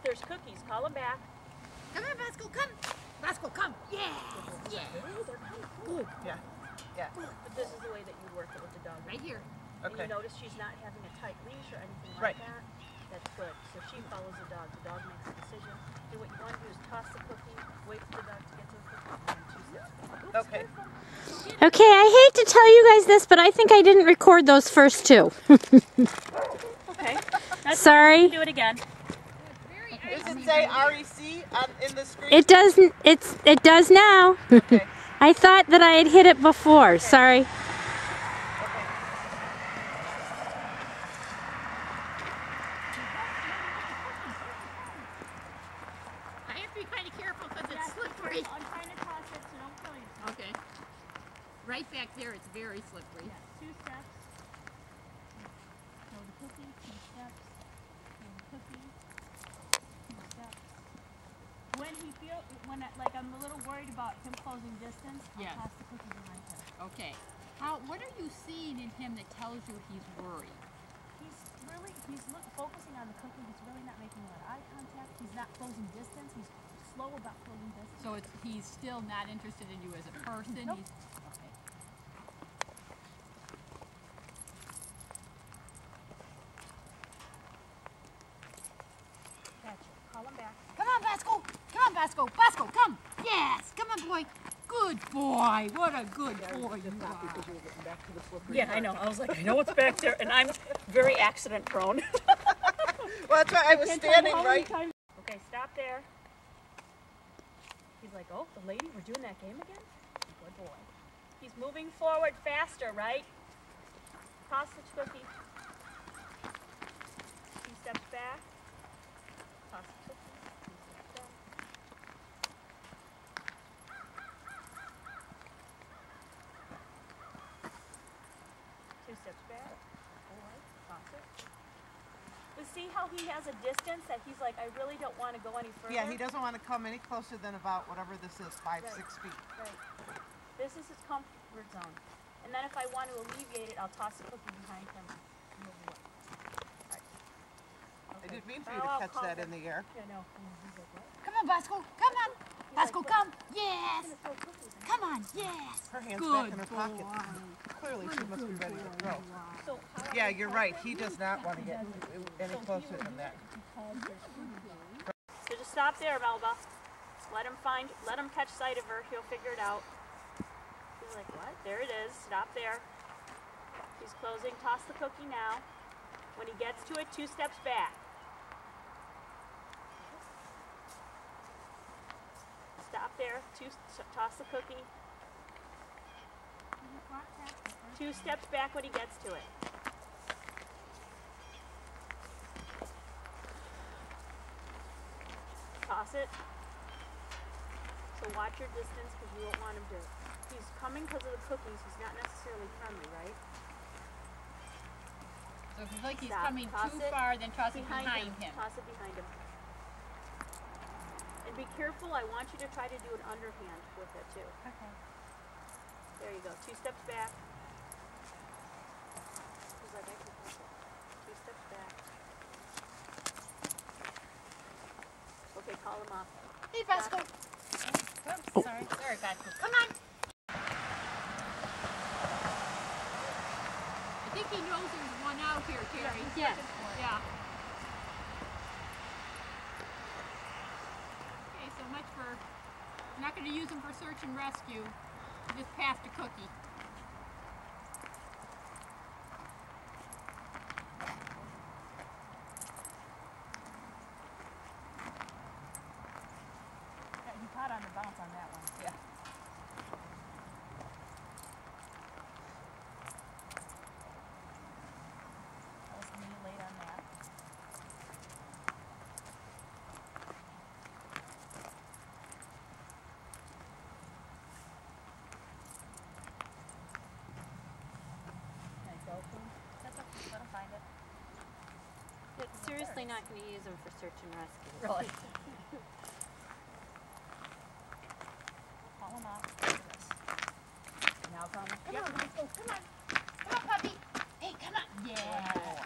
But there's cookies. Call them back. Come on, Vasco, come. Vasco, come. Yeah. Yeah. Good. Yeah. Yeah. But this is the way that you work it with the dog. Right here. And Okay. you notice she's not having a tight leash or anything Right. like that. That's good. So she follows the dog. The dog makes a decision. Do what you want to do is toss the cookie, wait for the dog to get to the cookie, and then 2 steps. Oops, Okay. careful. Okay, I hate to tell you guys this, but I think I didn't record those first two. Okay. That's Sorry. Do it again. Does it say REC in the screen? It doesn't. It does now. Okay. I thought that I had hit it before. Sorry. I have to be kind of careful because it's slippery. I'm trying to toss it, so don't kill yourself. Okay. Right back there, it's very slippery. Yeah, 2 steps. Throw the cookie, 2 steps. Throw the cookie, 2 steps. Like I'm a little worried about him closing distance, Yes. I'll toss the cookie behind him. Okay. What are you seeing in him that tells you he's worried? He's focusing on the cookie. He's really not making a lot of eye contact. He's not closing distance. He's slow about closing distance. So he's still not interested in you as a person? Nope. Okay. Gotcha. Call him back. Come on, Vasco. Come on, Vasco. Vasco, come. Yes. Come on, boy. Good boy. What a good boy you are. Yeah, I know. I was like, I know what's back there, and I'm very accident prone. Well, that's why I was standing right. Okay, stop there. He's like, oh, the lady, we're doing that game again? Good boy. He's moving forward faster, right? Toss the cookie. 2 steps back. Toss the cookie. 2 steps back. Two steps back. Boy, toss it. But see how he has a distance that he's like, I really don't want to go any further? Yeah, he doesn't want to come any closer than about whatever this is, 5, 6 feet. Right. This is his comfort zone. And then if I want to alleviate it, I'll toss the cookie behind him and move away. All right. I didn't mean for you to I'll catch call that him. in the air. Yeah, no. And he's like, what? Come on, Vasco. Come on. Vasco, like, come. Yes. I'm gonna throw cookies in. Come on. Yes. Her hand's Good back in her pocket. boy. Clearly, she must be ready to throw. So how do Yeah, I you're help right. him? He does not want to get any closer than that. So just stop there, Melba. Let him catch sight of her. He'll figure it out. He's like, what? There it is. Stop there. He's closing. Toss the cookie now. When he gets to it, 2 steps back. Stop there. Toss the cookie. 2 steps back when he gets to it. Toss it. So watch your distance because you don't want him to. He's coming because of the cookies. He's not necessarily friendly, right? So if you like he's Stop. coming Toss too it far, then toss it behind him. Toss it behind him. And be careful. I want you to try to do an underhand with it too. Okay. There you go. 2 steps back. He's like, I can touch it. 2 steps back. Okay, call him up. Hey, Vasco. Oh. Sorry, Vasco. Come on. I think he knows there's one out here, Terry. Yes. Yeah. Okay, so much for. I'm not going to use him for search and rescue. Just passed a cookie. Yeah, he caught on the bounce on that one. Yeah. That was me late on that. Can I go for him? That's okay. Let him find it. Seriously, not going to use them for search and rescue. Really? Call him up. Now call him. Come on, Vasco. Come on. Come on, puppy. Hey, come on. Yeah.